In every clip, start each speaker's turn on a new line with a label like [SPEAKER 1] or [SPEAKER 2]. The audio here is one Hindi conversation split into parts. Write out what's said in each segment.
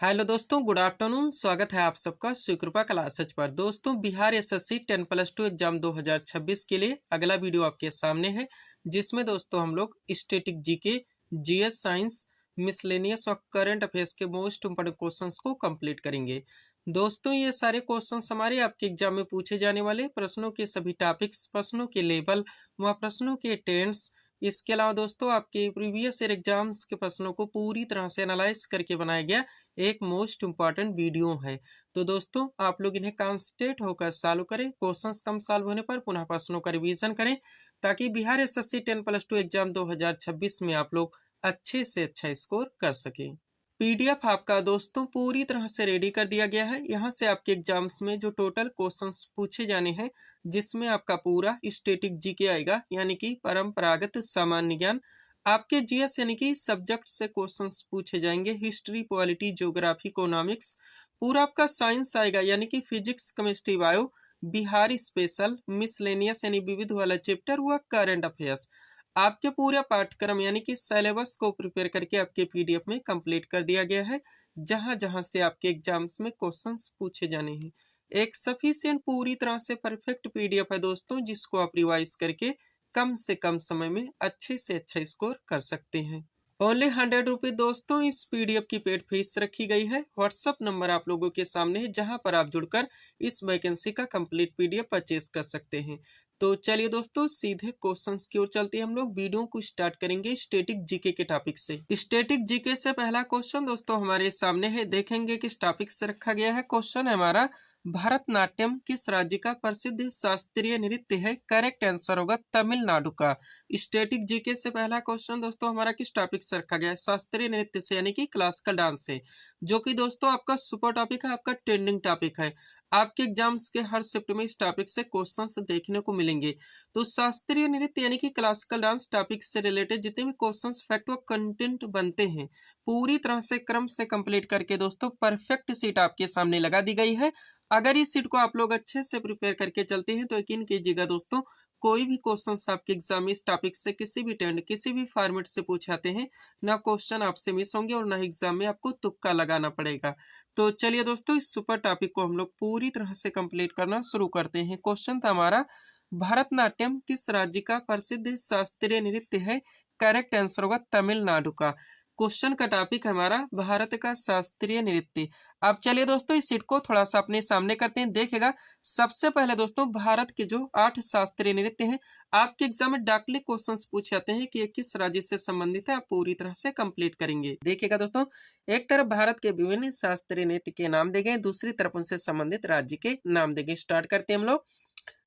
[SPEAKER 1] हेलो दोस्तों, गुड आफ्टरनून। स्वागत है आप सबका सुकृपा क्लासेज पर। दोस्तों, बिहार एसएससी 10+2 एग्जाम 2026 के लिए अगला वीडियो आपके सामने है, जिसमें दोस्तों हम लोग static GK, GS, science, miscellaneous और करंट अफेयर्स के मोस्ट इंपोर्टेंट क्वेश्चंस को कंप्लीट करेंगे। दोस्तों, ये सारे क्वेश्चंस हमारे आपके एग्जाम में पूछे जाने वाले प्रश्नों के सभी टॉपिक्स, प्रश्नों के लेवल व प्रश्नों के टेंस, इसके अलावा दोस्तों आपके प्रीवियस ईयर एग्जाम्स के प्रश्नों को पूरी तरह से एनालाइज करके बनाया गया एक मोस्ट इम्पॉर्टेंट वीडियो है। तो दोस्तों, आप लोग इन्हें कॉन्सेंट्रेट होकर सॉल्व करें। क्वेश्चंस कम सॉल्व होने पर पुनः प्रश्नों का रिवीजन करें, ताकि बिहार एसएससी 10+2 एग्जाम 2026 में आप लोग अच्छे से अच्छा स्कोर कर सकें। पीडीएफ आपका दोस्तों पूरी तरह से रेडी कर दिया गया है। यहाँ से आपके एग्जाम्स में जो टोटल क्वेश्चंस पूछे जाने हैं, जिसमें आपका पूरा स्टैटिक जीके आएगा, यानी कि परंपरागत सामान्य ज्ञान। आपके जीएस यानी कि सब्जेक्ट से क्वेश्चंस पूछे जाएंगे, हिस्ट्री, पॉलिटी, ज्योग्राफी, इकोनॉमिक्स। पूरा आपका साइंस आएगा, यानी कि physics, chemistry, bio, Bihar special, miscellaneous यानी विविध वाला चैप्टर हुआ, करंट अफेयर्स। आपके पूरा पाठ्यक्रम यानी कि सिलेबस को प्रिपेयर करके आपके पीडीएफ में कंप्लीट कर दिया गया है, जहां जहां से आपके एग्जाम्स में क्वेश्चंस पूछे जाने हैं। एक सफिशिएंट पूरी तरह से परफेक्ट पीडीएफ है दोस्तों, जिसको आप रिवाइज करके कम से कम समय में अच्छे से अच्छा स्कोर कर सकते हैं। ओनली 100 रुपये दोस्तों इस पीडीएफ की पेड फीस रखी गई है। व्हाट्सअप नंबर आप लोगों के सामने है, जहां पर आप जुड़कर इस वैकेंसी का कंप्लीट पीडीएफ परचेज कर सकते हैं। तो चलिए दोस्तों, सीधे क्वेश्चंस की ओर चलते हैं। हम लोग वीडियो को स्टार्ट करेंगे स्टैटिक जीके के टॉपिक से। स्टैटिक जीके से पहला क्वेश्चन दोस्तों हमारे सामने है, देखेंगे किस टॉपिक से रखा गया है। क्वेश्चन है हमारा, भरतनाट्यम किस राज्य का प्रसिद्ध शास्त्रीय नृत्य है? करेक्ट आंसर होगा तमिलनाडु का। स्टैटिक जीके से पहला क्वेश्चन दोस्तों हमारा किस टॉपिक से रखा गया है? शास्त्रीय नृत्य से, यानी कि क्लासिकल डांस से, जो कि दोस्तों आपका सुपर टॉपिक है, आपका ट्रेंडिंग टॉपिक है। आपके एग्जाम्स के हर शिफ्ट में इस टॉपिक से क्वेश्चंस देखने को मिलेंगे। तो शास्त्रीय नृत्य यानी कि क्लासिकल डांस टॉपिक से रिलेटेड जितने भी क्वेश्चंस, फैक्ट व कंटेंट बनते हैं, पूरी तरह से क्रम से कंप्लीट करके दोस्तों परफेक्ट सीट आपके सामने लगा दी गई है। अगर इस सीट को आप लोग अच्छे से प्रिपेयर करके चलते हैं, तो यकीन कीजिएगा दोस्तों, कोई भी क्वेश्चंस आपके एग्जाम में इस टॉपिक से किसी भी ट्रेंड, किसी भी फॉर्मेट से पूछे आते हैं, ना क्वेश्चन आपसे मिस होंगे और ना एग्जाम में आपको तुक्का लगाना पड़ेगा। तो चलिए दोस्तों, इस सुपर टॉपिक को हम लोग पूरी तरह से कंप्लीट करना शुरू करते हैं। क्वेश्चन था हमारा, भरतनाट्यम किस राज्य का प्रसिद्ध शास्त्रीय नृत्य है? करेक्ट आंसर होगा तमिलनाडु का। क्वेश्चन का टॉपिक हमारा भारत का शास्त्रीय नृत्य। अब चलिए दोस्तों, इस सीट को थोड़ा सा अपने सामने करते हैं। देखेगा सबसे पहले दोस्तों, भारत के जो 8 शास्त्रीय नृत्य हैं, आपके एग्जाम में डाकली क्वेश्चंस पूछे जाते हैं कि ये किस राज्य से संबंधित है, आप पूरी तरह से कंप्लीट करेंगे। देखिएगा दोस्तों, एक तरफ भारत के विभिन्न शास्त्रीय नृत्य के नाम दिए गए, दूसरी तरफ उनसे संबंधित राज्य के नाम दिए गए। स्टार्ट करते हैं हम लोग।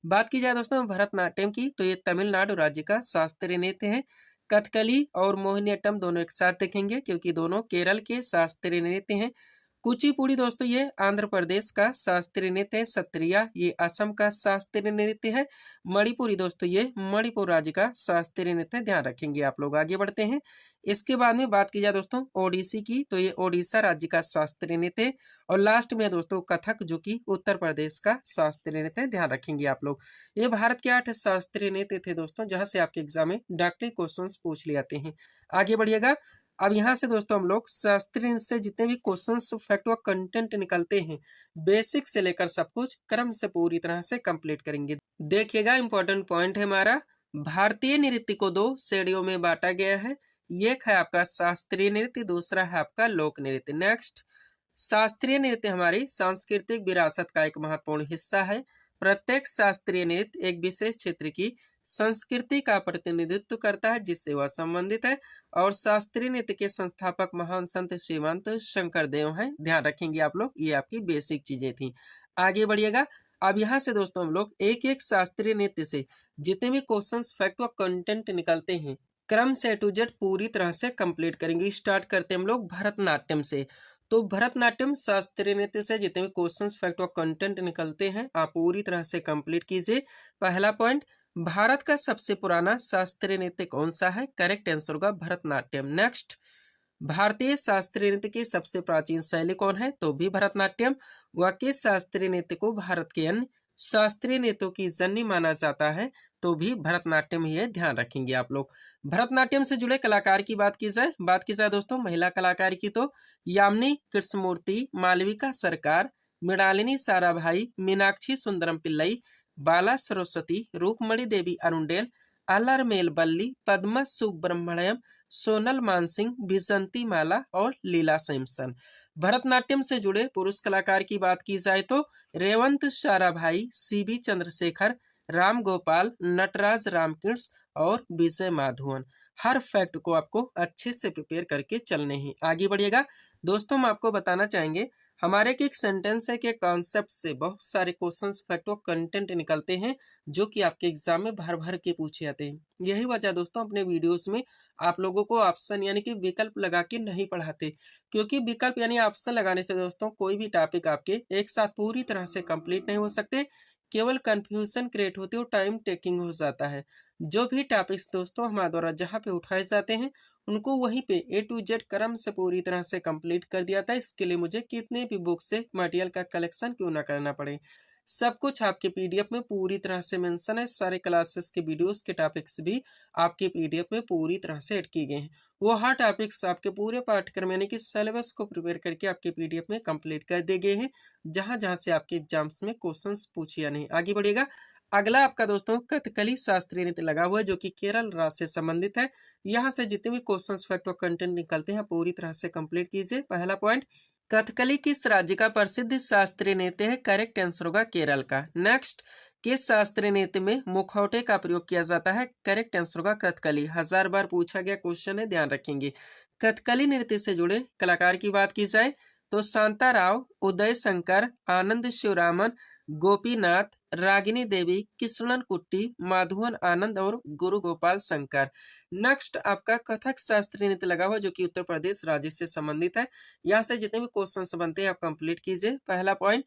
[SPEAKER 1] बात की जाए दोस्तों भरतनाट्यम की, तो ये तमिलनाडु राज्य का शास्त्रीय नृत्य है। कथकली और मोहिनीअट्टम दोनों एक साथ देखेंगे, क्योंकि दोनों केरल के शास्त्रीय नृत्य हैं। कुचिपुड़ी दोस्तों ये आंध्र प्रदेश का शास्त्रीय नृत्य है। सत्रिया ये असम का शास्त्रीय नृत्य है। मणिपुरी दोस्तों ये मणिपुर राज्य का शास्त्रीय नृत्य है। ध्यान रखेंगे आप लोग। आगे बढ़ते हैं। इसके बाद में बात की जाए दोस्तों ओडिसी की, तो ये ओडिशा राज्य का शास्त्रीय नृत्य है। और लास्ट में दोस्तों कथक, जो कि उत्तर प्रदेश का शास्त्रीय नृत्य है। ध्यान रखेंगे आप लोग। ये भारत के 8 शास्त्रीय नृत्य थे दोस्तों, जहां से आपके एग्जाम में डायरेक्टली क्वेश्चंस पूछ लिए जाते हैं। आगे बढ़िएगा। अब यहाँ से दोस्तों हम लोग शास्त्रीय नृत्य से जितने भी क्वेश्चंस, फैक्ट व कंटेंट निकलते हैं, बेसिक से लेकर सब कुछ क्रम से पूरी तरह से कंप्लीट करेंगे। देखिएगा, इंपॉर्टेंट पॉइंट है हमारा, भारतीय नृत्य को 2 श्रेणियों में बांटा गया है। एक है आपका शास्त्रीय नृत्य, दूसरा है आपका लोक नृत्य। नेक्स्ट, शास्त्रीय नृत्य हमारी सांस्कृतिक विरासत का एक महत्वपूर्ण हिस्सा है। प्रत्येक शास्त्रीय नृत्य एक विशेष क्षेत्र की संस्कृति का प्रतिनिधित्व करता है, जिससे वह संबंधित है। और शास्त्रीय नृत्य के संस्थापक महान संत श्रीमंत शंकरदेव हैं। ध्यान रखेंगे आप लोग, ये आपकी बेसिक चीजें थी। आगे बढ़िएगा। अब यहाँ से दोस्तों हम लोग एक एक शास्त्रीय नृत्य से जितने भी क्वेश्चंस, फैक्ट व कंटेंट निकलते हैं, क्रम से टू जेड पूरी तरह से कंप्लीट करेंगे। स्टार्ट करते हैं हम लोग भरतनाट्यम से। तो भरतनाट्यम शास्त्रीय नृत्य से जितने भी क्वेश्चंस, फैक्ट और कंटेंट निकलते हैं, आप पूरी तरह से कंप्लीट कीजिए। पहला पॉइंट, भारत का सबसे पुराना शास्त्रीय नृत्य कौन सा है? करेक्ट आंसर होगा भरतनाट्यम। नेक्स्ट, भारतीय शास्त्रीय नृत्य की सबसे प्राचीन शैली कौन है? तो भी भरतनाट्यम। वह किस शास्त्रीय नृत्य को भारत के अन्य शास्त्रीय नृत्यों की जननी माना जाता है? तो भी भरतनाट्यम ही है, ध्यान रखेंगे आप लोग। भरतनाट्यम से जुड़े कलाकार की बात की जाए दोस्तों महिला कलाकार की, तो यामिनी कृष्णमूर्ति, मालविका सरकार, मृणालिनी साराभाई, मीनाक्षी सुंदरम पिल्लई, बाला सरस्वती, रूपमणि देवी अरुंडेल, अलरमेल बल्ली, पद्मा सुब्रमण्यम, सोनल मानसिंह, विजंती माला और लीला सैमसन। भरतनाट्यम से जुड़े पुरुष कलाकार की बात की जाए तो रेवंत साराभाई, सीबी चंद्रशेखर, राम गोपाल, नटराज रामकृष्ण और विजय माधवन। हर फैक्ट को आपको अच्छे से प्रिपेयर करके चलने ही आगे बढ़िएगा। दोस्तों हम आपको बताना चाहेंगे हमारे एक सेंटेंस है कि कॉन्सेप्ट से बहुत सारे क्वेश्चंस फैक्ट और कंटेंट निकलते हैं जो कि आपके एग्जाम में भर भर के पूछे जाते हैं। यही वजह दोस्तों अपने वीडियोस में आप लोगों को ऑप्शन यानी कि विकल्प लगा के नहीं पढ़ाते, क्योंकि विकल्प यानी ऑप्शन लगाने से दोस्तों कोई भी टॉपिक आपके एक साथ पूरी तरह से कंप्लीट नहीं हो सकते, केवल कंफ्यूजन क्रिएट होती है और टाइम टेकिंग हो जाता है। जो भी टॉपिक्स दोस्तों हमारे द्वारा जहाँ पे उठाए जाते हैं उनको वहीं पे ए टू जेड क्रम से पूरी तरह से कंप्लीट कर दिया था। इसके लिए मुझे कितने भी बुक से मटेरियल का कलेक्शन क्यों ना करना पड़े, सब कुछ आपके पीडीएफ में पूरी तरह से मेंशन है। सारे क्लासेस के वीडियोस के टॉपिक्स भी आपके पीडीएफ में पूरी तरह से ऐड किए गए हैं। वो हर टॉपिक्स आपके पूरे पाठ्यक्रम यानी कि सिलेबस को प्रिपेयर करके आपके पीडीएफ में कंप्लीट कर दिए गए हैं, जहां जहां से आपके एग्जाम्स में क्वेश्चंस पूछे या नहीं। आगे बढ़िएगा। अगला आपका दोस्तों कथकली शास्त्रीय नृत्य लगा हुआ है जो कि केरल राज्य से संबंधित है। यहाँ से जितने भी क्वेश्चंस फैक्ट और कंटेंट निकलते हैं पूरी तरह से कंप्लीट कीजिए। पहला पॉइंट, कथकली किस राज्य का प्रसिद्ध शास्त्रीय नृत्य है? करेक्ट आंसर होगा केरल का। नेक्स्ट, किस शास्त्रीय नृत्य में मुखौटे का प्रयोग किया जाता है? करेक्ट आंसर होगा कथकली। 1000 बार पूछा गया क्वेश्चन है, ध्यान रखेंगे। कथकली नृत्य से जुड़े कलाकार की बात की जाए तो शांताराव, उदय शंकर, आनंद शिवरामन, गोपीनाथ, रागिनी देवी, कृष्णन कुट्टी, माधवन आनंद और गुरु गोपाल शंकर। नेक्स्ट आपका कथक शास्त्रीय नृत्य लगा हुआ जो कि उत्तर प्रदेश राज्य से संबंधित है। यहाँ से जितने भी क्वेश्चंस बनते हैं आप कंप्लीट कीजिए। पहला पॉइंट,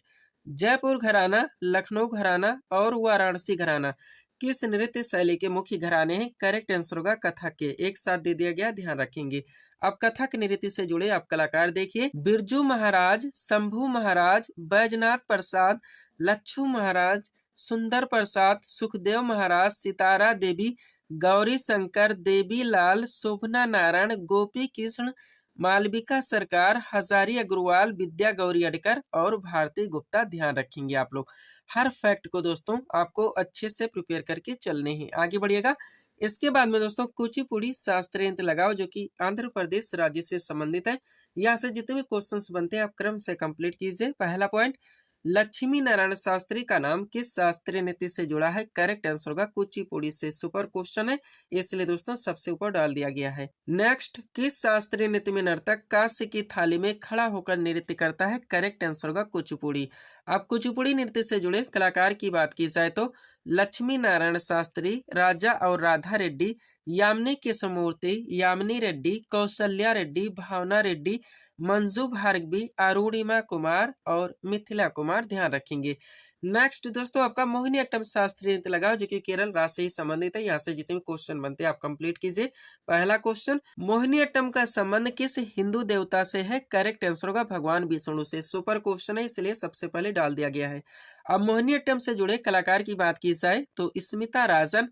[SPEAKER 1] जयपुर घराना, लखनऊ घराना और वाराणसी घराना किस नृत्य शैली के मुख्य घराने हैं? करेक्ट आंसर होगा कथक के। एक साथ दे दिया गया, ध्यान रखेंगे। अब कथक नृत्य से जुड़े आप कलाकार देखिए, बिरजू महाराज, शंभू महाराज, बैजनाथ प्रसाद, लच्छू महाराज, सुंदर प्रसाद, सुखदेव महाराज, सितारा देवी, गौरी शंकर, देवी लाल, शोभना नारायण, गोपी कृष्ण, मालविका सरकार, हजारी अग्रवाल, विद्या गौरी अडकर और भारती गुप्ता। ध्यान रखेंगे आप लोग। हर फैक्ट को दोस्तों आपको अच्छे से प्रिपेयर करके चलने हैं। आगे बढ़िएगा। इसके बाद में दोस्तों कुचिपुड़ी शास्त्रीय नृत्य लगाओ जो कि आंध्र प्रदेश राज्य से संबंधित है। यहाँ से जितने भी क्वेश्चंस बनते हैं आप क्रम से कंप्लीट कीजिए। पहला पॉइंट, लक्ष्मी नारायण शास्त्री का नाम किस शास्त्रीय नृत्य से जुड़ा है? करेक्ट आंसर होगा कुचिपुड़ी से। सुपर क्वेश्चन है, इसलिए दोस्तों सबसे ऊपर डाल दिया गया है। नेक्स्ट, किस शास्त्रीय नृत्य में नर्तक कांस्य की थाली में खड़ा होकर नृत्य करता है? करेक्ट आंसर होगा कुचिपुड़ी। अब कुचिपुड़ी नृत्य से जुड़े कलाकार की बात की जाए तो लक्ष्मी नारायण शास्त्री, राजा और राधा रेड्डी, यामिनी कृष्णमूर्ति, यामिनी रेड्डी, कौशल्या रेड्डी, भावना रेड्डी, मंजू भार्गवी, अरुणिमा कुमार और मिथिला कुमार। ध्यान रखेंगे। नेक्स्ट दोस्तों आपका मोहिनीअट्टम शास्त्रीय नृत्य लगाओ जो कि केरल राज्य से ही संबंधित है। यहाँ से जितने भी क्वेश्चन बनते हैं आप कंप्लीट कीजिए। पहला क्वेश्चन, मोहिनीअट्टम का संबंध किस हिंदू देवता से है? करेक्ट आंसर होगा भगवान विष्णु से। सुपर क्वेश्चन है, इसलिए सबसे पहले डाल दिया गया है। अब मोहिनीअट्टम से जुड़े कलाकार की बात की जाए तो स्मिता राजन,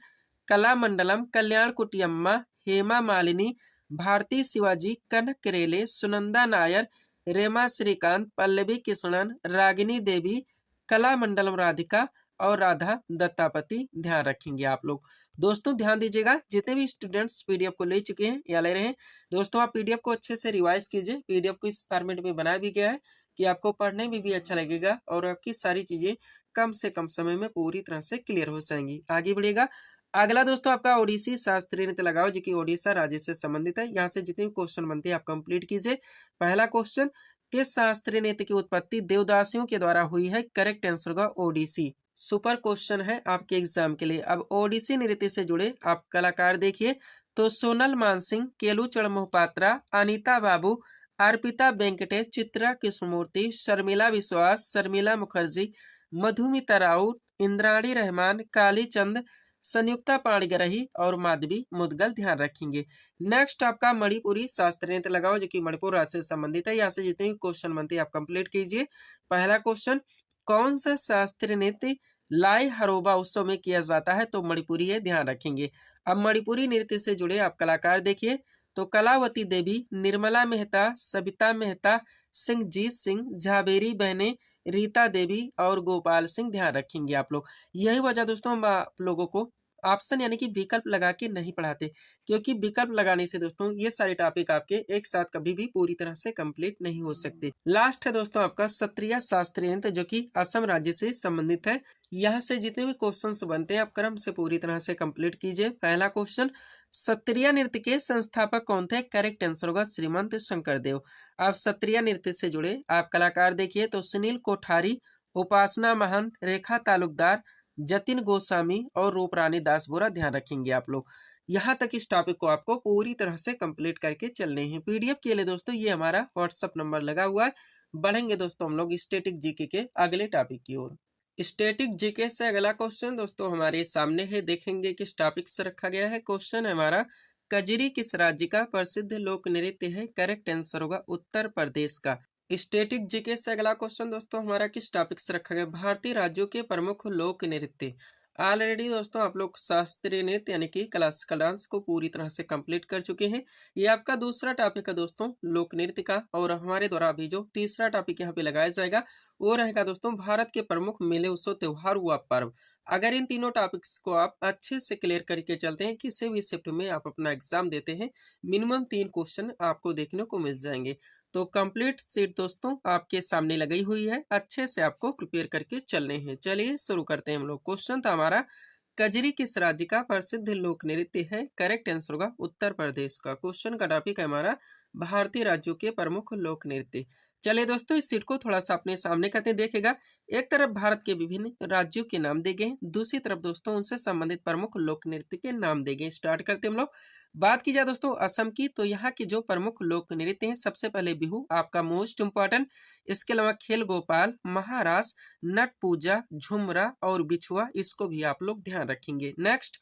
[SPEAKER 1] कलामंडलम, कल्याण कुटियम्मा, हेमा मालिनी, भारती शिवाजी, कनक करेले, सुनंदा नायर, रेमा श्रीकांत, पल्लवी कृष्णन, रागिनी देवी, कलामंडलम राधिका और राधा दत्तापति। ध्यान रखेंगे आप लोग। दोस्तों ध्यान दीजिएगा, जितने भी स्टूडेंट्स पीडीएफ को ले चुके हैं या ले रहे हैं, दोस्तों आप पीडीएफ को अच्छे से रिवाइज कीजिए। पीडीएफ को इस फॉर्मेट में बनाया भी गया है कि आपको पढ़ने में भी अच्छा लगेगा और आपकी सारी चीजें कम से कम समय में पूरी तरह से क्लियर हो जाएंगी। आगे बढ़िएगा। अगला दोस्तों आपका ओडिसी शास्त्रीय नृत्य लगाओ जो कि ओडिशा राज्य से संबंधित है। यहाँ से जितने भी क्वेश्चन बनते हैं आप कंप्लीट कीजिए। पहला क्वेश्चन, किस शास्त्रीय नृत्य की उत्पत्ति देवदासियों के द्वारा हुई है? करेक्ट आंसर होगा ओडिसी। सुपर क्वेश्चन है आपके एग्जाम के लिए। अब ओडिसी नृत्य से जुड़े आप कलाकार देखिए तो सोनल मानसिंह, केलुचरण मोहपात्रा, अनीता बाबू, अर्पिता वेंकटेश, चित्रा कृष्णमूर्ति, शर्मिला विश्वास, शर्मिला मुखर्जी, मधुमिता राउत, इंद्राणी रहमान, कालीचंद, संयुक्ता पाणिग्रही और माधवी मुदगल। ध्यान रखेंगे। नेक्स्ट आपका मणिपुरी शास्त्रीय नृत्य लगाओ जो कि मणिपुर राज्य से संबंधित है। यहाँ से जितने भी क्वेश्चन बनते हैं आप कंप्लीट कीजिए। पहला क्वेश्चन, कौन सा शास्त्रीय नृत्य लाई हरोबा उत्सव में किया जाता है, तो मणिपुरी है, ध्यान रखेंगे। अब मणिपुरी नृत्य से जुड़े आप कलाकार देखिए, तो कलावती देवी, निर्मला मेहता, सबिता मेहता, सिंहजीत सिंह, झावेरी बहने, रीता देवी और गोपाल सिंह, ध्यान रखेंगे आप लोग। यही वजह दोस्तों हम आप लोगों को ऑप्शन यानी कि विकल्प लगा के नहीं पढ़ाते, क्योंकि विकल्प लगाने से दोस्तों ये सारे टॉपिक आपके एक साथ कभी भी पूरी तरह से कंप्लीट नहीं हो सकते। लास्ट है दोस्तों आपका सत्रिया शास्त्रीय नृत्य, जो कि असम राज्य से संबंधित है। यहाँ से जितने भी क्वेश्चंस बनते हैं आप क्रम से पूरी तरह से कंप्लीट कीजिए। पहला क्वेश्चन, सत्रिया नृत्य के संस्थापक कौन थे? करेक्ट आंसर होगा श्रीमंत शंकरदेव। आप सत्रिया नृत्य से जुड़े आप कलाकार देखिए, तो सुनील कोठारी, उपासना महंत, रेखा तालुकदार, जतिन गोस्वामी और रूपरानी दास बोरा, ध्यान रखेंगे आप लोग। यहाँ तक इस टॉपिक को आपको पूरी तरह से कंप्लीट करके चलने हैं। पीडीएफ के लिए दोस्तों ये हमारा व्हाट्सएप नंबर लगा हुआ है। बढ़ेंगे दोस्तों हम लोग स्टैटिक जीके के अगले टॉपिक की ओर। स्टैटिक जीके से अगला क्वेश्चन दोस्तों हमारे सामने है, देखेंगे किस टॉपिक से रखा गया है। क्वेश्चन है हमारा, कजरी किस राज्य का प्रसिद्ध लोक नृत्य है? करेक्ट आंसर होगा उत्तर प्रदेश का। स्टैटिक जीके से अगला क्वेश्चन दोस्तों हमारा किस टॉपिक से रखा गया? भारतीय राज्यों के प्रमुख लोक नृत्य। ऑलरेडी दोस्तों आप लोग शास्त्रीय नृत्य यानी कि क्लासिकल डांस को पूरी तरह से कंप्लीट कर चुके हैं। ये आपका दूसरा टॉपिक है दोस्तों लोक नृत्य का, और हमारे द्वारा अभी जो तीसरा टॉपिक यहाँ पे लगाया जाएगा वो रहेगा दोस्तों भारत के प्रमुख मेले, उत्सव, त्योहार व पर्व। अगर इन तीनों टॉपिक्स को आप अच्छे से क्लियर करके चलते हैं, किसी भी शिफ्ट में आप अपना एग्जाम देते हैं, मिनिमम 3 क्वेश्चन आपको देखने को मिल जाएंगे। तो कंप्लीट सीट दोस्तों आपके सामने लगी हुई है, अच्छे से आपको प्रिपेयर करके चलने हैं। चलिए शुरू करते हैं हम लोग। क्वेश्चन था हमारा, कजरी किस राज्य का प्रसिद्ध लोक नृत्य है? करेक्ट आंसर होगा उत्तर प्रदेश का। क्वेश्चन का टॉपिक है हमारा भारतीय राज्यों के प्रमुख लोक नृत्य। चलिए दोस्तों इस सीट को थोड़ा सा अपने सामने करते देखेगा। एक तरफ भारत के विभिन्न राज्यों के नाम दिए गए, दूसरी तरफ दोस्तों उनसे संबंधित प्रमुख लोक नृत्य के नाम दिए गए। स्टार्ट करते हैं हम लोग। बात की जाए दोस्तों असम की, तो यहाँ के जो प्रमुख लोक नृत्य हैं, सबसे पहले बिहू आपका मोस्ट इम्पॉर्टेंट। इसके अलावा खेल गोपाल, महारास, नट पूजा, झुमरा और बिछुआ, इसको भी आप लोग ध्यान रखेंगे। नेक्स्ट,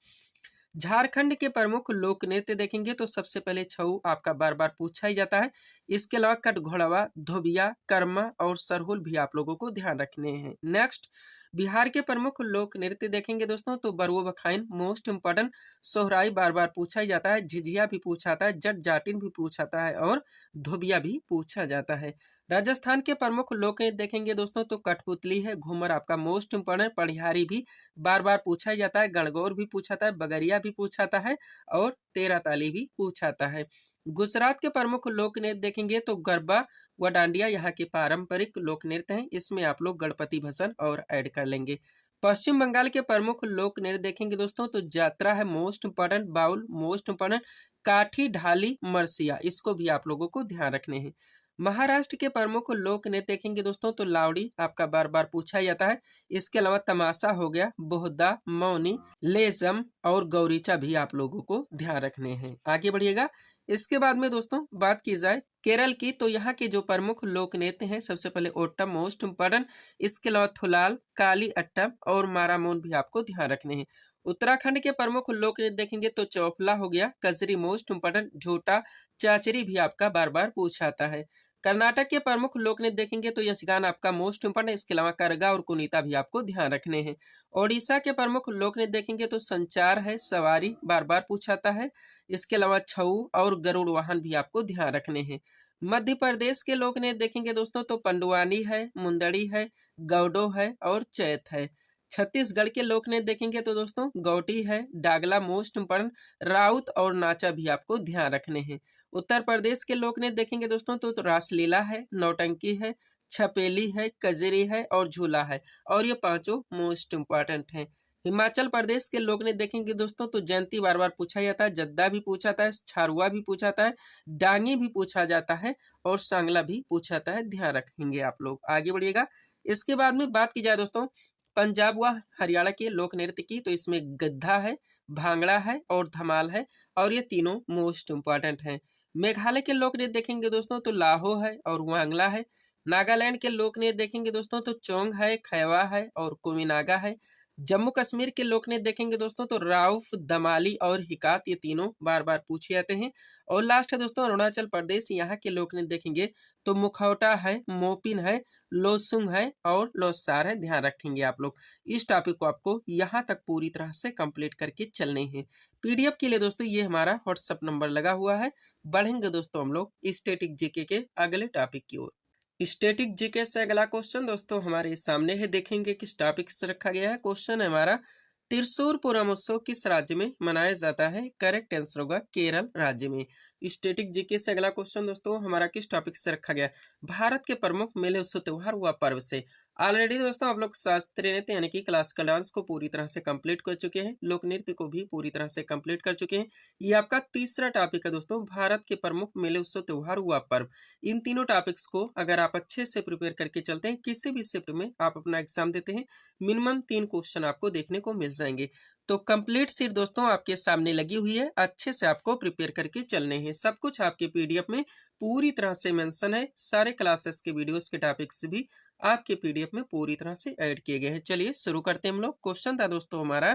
[SPEAKER 1] झारखंड के प्रमुख लोक नृत्य देखेंगे तो सबसे पहले छऊ आपका बार बार पूछा ही जाता है। इसके अलावा कट घोड़वा, धोबिया, कर्मा और सरहुल भी आप लोगों को ध्यान रखने हैं। नेक्स्ट, बिहार के प्रमुख लोक नृत्य देखेंगे दोस्तों तो बरुआ बखाइन मोस्ट इम्पोर्टेंट, सोहराई बार बार पूछा ही जाता है, झिझिया भी पूछा जाता है, जट जाटिन भी पूछा जाता है और धोबिया भी पूछा जाता है। राजस्थान के प्रमुख लोक नृत्य देखेंगे दोस्तों तो कठपुतली है, घूमर आपका मोस्ट इम्पोर्टेंट, पढ़ियारी भी बार बार पूछा ही जाता है, गणगौर भी पूछा जाता है, बगरिया भी पूछा जाता है और तेरा ताली भी पूछा जाता है। गुजरात के प्रमुख लोक नृत्य देखेंगे तो गरबा व डांडिया यहाँ के पारंपरिक लोक नृत्य हैं, इसमें आप लोग गणपति भसन और ऐड कर लेंगे। पश्चिम बंगाल के प्रमुख लोक नृत्य देखेंगे दोस्तों तो यात्रा है मोस्ट इम्पोर्टेंट, बाउल मोस्ट इम्पोर्टेंट, काठी, ढाली, मरसिया, इसको भी आप लोगों को ध्यान रखने हैं। महाराष्ट्र के प्रमुख लोक नृत्य देखेंगे दोस्तों तो लावड़ी आपका बार बार पूछा जाता है। इसके अलावा तमाशा हो गया, बोहदा, मौनी, लेजम और गौरीचा भी आप लोगों को ध्यान रखने हैं। आगे बढ़िएगा। इसके बाद में दोस्तों बात की जाए केरल की, तो यहाँ के जो प्रमुख लोक नृत्य हैं सबसे पहले ओट्टम मोस्ट इम्पोर्टेंट, इसके अलावा थुलाल, काली अट्टम और मारामोन भी आपको ध्यान रखने हैं। उत्तराखंड के प्रमुख लोक नृत्य देखेंगे तो चौफला हो गया, कजरी मोस्ट इम्पोर्टेंट, झूठा, चाचरी भी आपका बार बार पूछा जाता है। कर्नाटक के प्रमुख लोक नृत्य देखेंगे तो यक्षगान आपका मोस्ट इम्पोर्टेंट, इसके अलावा करगा और कुनीता भी आपको ध्यान रखने हैं। ओडिशा के प्रमुख लोक नृत्य देखेंगे तो संचार है, सवारी बार बार पूछा जाता है, इसके अलावा छऊ और गरुड़ वाहन भी आपको ध्यान रखने हैं। मध्य प्रदेश के लोक नृत्य देखेंगे दोस्तों तो पंडुआनी है, मुंदड़ी है, गौडो है और चैत है। छत्तीसगढ़ के लोक नृत्य देखेंगे तो दोस्तों गौटी है, डागला मोस्ट इम्पोर्टेंट, राउत और नाचा भी आपको ध्यान रखने हैं। उत्तर प्रदेश के लोक नृत्य देखेंगे दोस्तों तो रासलीला है, नौटंकी है, छपेली है, कजरी है और झूला है, और ये पांचों मोस्ट इम्पोर्टेंट हैं। हिमाचल प्रदेश के लोक नृत्य देखेंगे दोस्तों तो जयंती बार बार पूछा जाता है, जद्दा भी पूछा जाता है, छारुआ भी पूछा जाता है, डांगी भी पूछा जाता है और सांगला भी पूछा जाता है, ध्यान रखेंगे आप लोग। आगे बढ़िएगा। इसके बाद में बात की जाए दोस्तों पंजाब व हरियाणा के लोक नृत्य की, तो इसमें गद्दा है, भांगड़ा है और धमाल है, और ये तीनों मोस्ट इम्पोर्टेंट हैं। मेघालय के लोक नृत्य देखेंगे दोस्तों तो लाहो है और वांगला है। नागालैंड के लोक नृत्य देखेंगे दोस्तों तो चोंग है, खैवा है और कुमिनागा है। जम्मू कश्मीर के लोक नृत्य देखेंगे दोस्तों तो राउफ, दमाली और हिकात, ये तीनों बार बार पूछे जाते हैं। और लास्ट है दोस्तों अरुणाचल प्रदेश, यहाँ के लोक नृत्य देखेंगे तो मुखौटा है, मोपिन है, लोसुंग है और लोसार है। ध्यान रखेंगे आप लोग। इस टॉपिक को आपको यहाँ तक पूरी तरह से कंप्लीट करके चलने हैं। पीडीएफ के लिए दोस्तों ये हमारा व्हाट्सएप नंबर लगा हुआ है। बढ़ेंगे दोस्तों हम लोग स्टैटिक जीके के अगले टॉपिक की ओर। स्टैटिक जीके से अगला क्वेश्चन दोस्तों हमारे सामने है। देखेंगे किस टॉपिक से रखा गया है। क्वेश्चन है हमारा, त्रिशूर पूरमोत्सव किस राज्य में मनाया जाता है? करेक्ट आंसर होगा केरल राज्य में। स्टैटिक जीके से अगला क्वेश्चन दोस्तों हमारा किस टॉपिक से रखा गया है? भारत के प्रमुख मेले, उत्सव, त्योहार व पर्व से। ऑलरेडी दोस्तों आप लोग शास्त्रीय नृत्य यानी कि क्लासिकल डांस को पूरी तरह से कंप्लीट कर चुके हैं, लोक नृत्य को भी पूरी तरह से कंप्लीट कर चुके हैं। ये आपका तीसरा टॉपिक है दोस्तों, भारत के प्रमुख मेले, उत्सव, त्योहार व पर्व। इन तीनों टॉपिक्स को अगर आप अच्छे से प्रिपेयर करके चलते हैं, किसी भी शिफ्ट में आप अपना एग्जाम देते हैं, मिनिमम 3 क्वेश्चन आपको देखने को मिल जाएंगे। तो कंप्लीट सीट दोस्तों आपके सामने लगी हुई है, अच्छे से आपको प्रिपेयर करके चलने हैं। सब कुछ आपके पीडीएफ में पूरी तरह से मेंशन है। सारे क्लासेस के वीडियोस के टॉपिक्स भी आपके पीडीएफ में पूरी तरह से ऐड किए गए हैं। चलिए शुरू करते हैं हम लोग। क्वेश्चन था दोस्तों हमारा,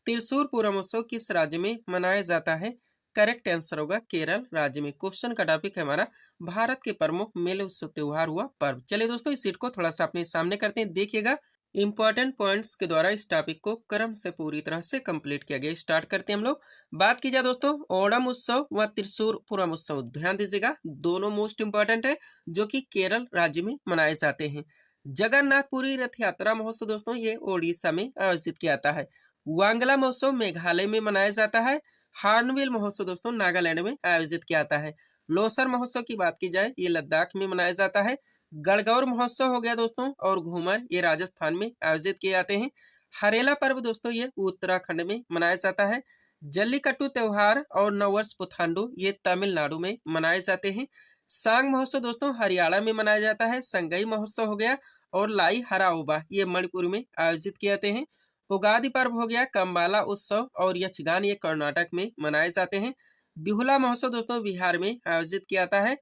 [SPEAKER 1] त्रिशूर पूरमोत्सव किस राज्य में मनाया जाता है? करेक्ट आंसर होगा केरल राज्य में। क्वेश्चन का टॉपिक है हमारा, भारत के प्रमुख मेले, उत्सव, त्योहार हुआ पर्व। चलिए दोस्तों इस सीट को थोड़ा सा अपने सामने करते हैं। देखिएगा इंपॉर्टेंट पॉइंट्स के द्वारा इस टॉपिक को क्रम से पूरी तरह से कंप्लीट किया गया। स्टार्ट करते हैं हम लोग। बात की जाए दोस्तों ओणम उत्सव व त्रिशूर पूरमोत्सव, ध्यान दीजिएगा दोनों मोस्ट इंपॉर्टेंट है जो कि केरल राज्य में मनाए जाते हैं। जगन्नाथपुरी रथ यात्रा महोत्सव दोस्तों ये ओडिशा में आयोजित किया जाता है। वांगला महोत्सव मेघालय में मनाया जाता है। हार्नबिल महोत्सव दोस्तों नागालैंड में आयोजित किया जाता है। लोसर महोत्सव की बात की जाए ये लद्दाख में मनाया जाता है। गणगौर महोत्सव हो गया दोस्तों और घूमर ये राजस्थान में आयोजित किए जाते हैं। हरेला पर्व दोस्तों ये उत्तराखंड में मनाया जाता है। जल्लीकट्टू त्योहार और नववर्ष पुथांडु ये तमिलनाडु में मनाए जाते हैं। सांग महोत्सव दोस्तों हरियाणा में मनाया जाता है। संगई महोत्सव हो गया और लाई हराओबा ये मणिपुर में आयोजित किए जाते हैं। उगादि पर्व हो गया, कम्बाला उत्सव और यक्षगान ये कर्नाटक में मनाए जाते हैं। बिहुला महोत्सव दोस्तों बिहार में आयोजित किया जाता है।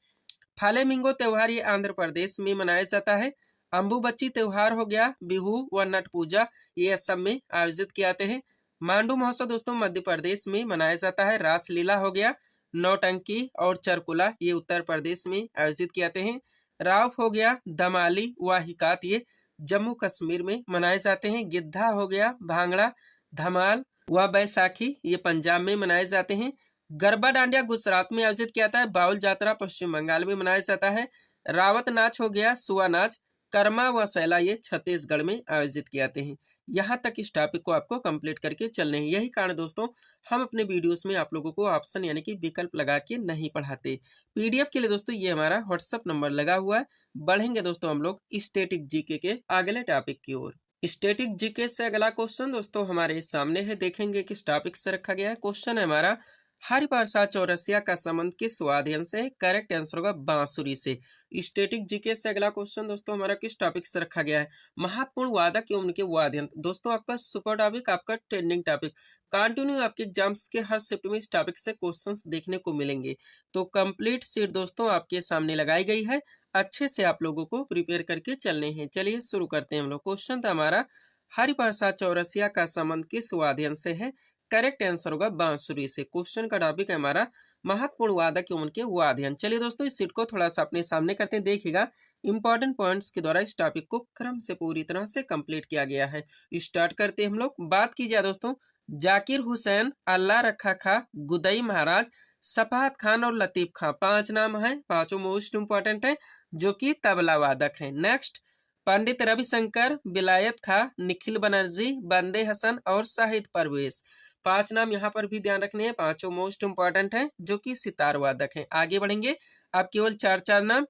[SPEAKER 1] फालेमिंगो त्योहार ये आंध्र प्रदेश में मनाया जाता है। अम्बुबच्ची त्योहार हो गया, बिहू व नट पूजा ये असम में आयोजित किए जाते हैं। मांडू महोत्सव दोस्तों मध्य प्रदेश में मनाया जाता है। रासलीला हो गया, नौटंकी और चरकुला ये उत्तर प्रदेश में आयोजित किए जाते हैं। राव हो गया, दमाली व हिकात ये जम्मू कश्मीर में मनाए जाते हैं। गिद्धा हो गया, भांगड़ा, धमाल व बैसाखी ये पंजाब में मनाए जाते हैं। गरबा डांडिया गुजरात में आयोजित किया जाता है। बाउल जात्रा पश्चिम बंगाल में मनाया जाता है। रावत नाच हो गया, सुआ नाच, कर्मा व सैला ये छत्तीसगढ़ में आयोजित किए जाते हैं। यहाँ तक इस टॉपिक को आपको कंप्लीट करके चलने हैं। यही कारण दोस्तों हम अपने वीडियोस में आप लोगों को ऑप्शन यानी कि विकल्प लगा के नहीं पढ़ाते। पीडीएफ के लिए दोस्तों ये हमारा व्हाट्सएप नंबर लगा हुआ है। बढ़ेंगे दोस्तों हम लोग स्टैटिक जीके के अगले टॉपिक की ओर। स्टैटिक जीके से अगला क्वेश्चन दोस्तों हमारे सामने है। देखेंगे किस टॉपिक से रखा गया है। क्वेश्चन है हमारा, हरिप्रसा चौरसिया का संबंध किस वाद्यन से? करेक्ट आंसर होगा बांसुरी से। स्टैटिक जीके से अगला क्वेश्चन दोस्तों हमारा किस टॉपिक से रखा गया है? महत्वपूर्ण वादक एवं उनके वाद्य। दोस्तों आपका सुपर टॉपिक, आपका ट्रेंडिंग टॉपिक, कंटिन्यू आपके एग्जाम्स के हर शिफ्ट में इस टॉपिक से क्वेश्चंस देखने को मिलेंगे। तो कंप्लीट सीट दोस्तों आपके सामने लगाई गई है, अच्छे से आप लोगों को प्रिपेयर करके चलने हैं। चलिए शुरू करते हैं हम लोग। क्वेश्चन था हमारा, हरिप्रसाद चौरसिया का संबंध किस वाद्यन से है? करेक्ट आंसर होगा बांसुरी से। क्वेश्चन का टॉपिक है हमारा महत्वपूर्ण वादक एवं उनके वाद्यन। चलिए दोस्तों इस सीट को थोड़ा सा अपने सामने करते हैं। देखिएगा इंपॉर्टेंट पॉइंट्स के द्वारा इस टॉपिक को क्रम से पूरी तरह से कंप्लीट किया गया है। स्टार्ट करते हैं हम लोग। बात की जाए दोस्तों, जाकिर हुसैन, अल्लाह रखा खां, गुदई महाराज, सफात खान और लतीफ खां 5 नाम है। पांचों मोस्ट इंपॉर्टेंट है जो कि तबला वादक है। नेक्स्ट, पंडित रविशंकर, विलायत खां, निखिल बनर्जी, बंदे हसन और शाहिद परवेज 5 नाम यहाँ पर भी ध्यान रखने हैं। पांचों मोस्ट इंपॉर्टेंट हैं जो कि सितार वादक हैं। आगे बढ़ेंगे, आप केवल 4 नाम,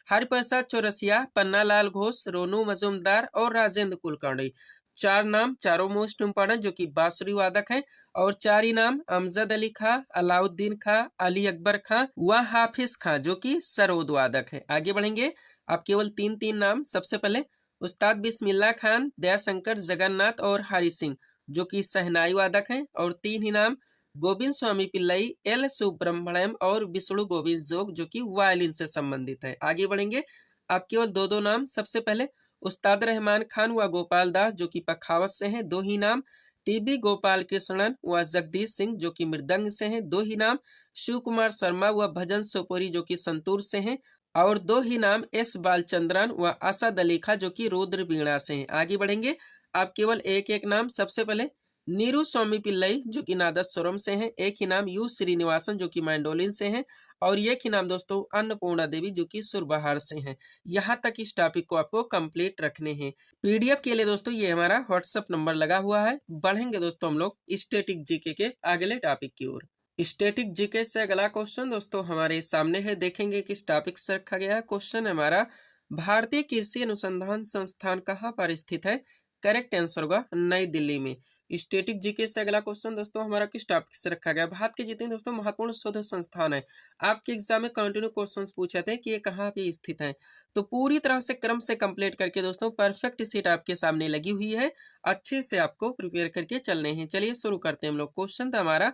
[SPEAKER 1] हरिप्रसाद चौरसिया, पन्नालाल घोष, रोनू मजूमदार और राजेंद्र कुलकर्णी 4 नाम, चारों मोस्ट इंपॉर्टेंट जो कि बांसुरी वादक हैं। और 4 ही नाम, अमजद अली खां, अलाउद्दीन खां, अली अकबर खां व हाफिज खां जो कि सरोद वादक है। आगे बढ़ेंगे, आप केवल 3 नाम। सबसे पहले उस्ताद बिस्मिल्लाह खान, दयाशंकर, जगन्नाथ और हरि सिंह जो कि सहनाई वादक हैं। और 3 ही नाम, गोविंद स्वामी पिल्लई, एल सुब्रमण्यम और विष्णु गोविंद जोग जो कि वायलिन से संबंधित है। आगे बढ़ेंगे, आप केवल 2 नाम। सबसे पहले उस्ताद रहमान खान व गोपाल दास जो कि पखावत से हैं 2 ही नाम। टीबी गोपाल कृष्णन व जगदीश सिंह जो कि मृदंग से हैं 2 ही नाम। शिव कुमार शर्मा व भजन सोपोरी जो कि संतूर से हैं। और 2 ही नाम एस बालचंद्रन व असद अली खां जो कि रुद्र वीणा से हैं। आगे बढ़ेंगे, आप केवल एक एक नाम। सबसे पहले नीरू स्वामी पिल्लई जो कि नादस्वरम से हैं, एक ही नाम यू श्रीनिवासन जो कि मैंडोलिन से हैं, और एक ही नाम दोस्तों अन्नपूर्णा देवी जो कि सुरबहार से हैं। यहाँ तक इस टॉपिक को आपको कंप्लीट रखने हैं। पीडीएफ के लिए दोस्तों ये हमारा व्हाट्सएप नंबर लगा हुआ है। बढ़ेंगे दोस्तों हम लोग स्टैटिक जीके के अगले टॉपिक की ओर। स्टैटिक जीके से अगला क्वेश्चन दोस्तों हमारे सामने है, देखेंगे किस टॉपिक से रखा गया है। क्वेश्चन हमारा, भारतीय कृषि अनुसंधान संस्थान कहाँ पर स्थित है? करेक्ट आंसर होगा नई दिल्ली में। स्टैटिक जीके से अगला क्वेश्चन दोस्तों हमारा किस टॉपिक से रखा गया? भारत के जितने दोस्तों महत्वपूर्ण शोध संस्थान है, आपके एग्जाम में कंटिन्यू क्वेश्चंस पूछे थे कि ये कहाँ पे स्थित है, तो पूरी तरह से क्रम से कंप्लीट करके दोस्तों परफेक्ट सीट आपके सामने लगी हुई है। अच्छे से आपको प्रिपेयर करके चलने हैं। चलिए शुरू करते हैं हम लोग। क्वेश्चन था हमारा,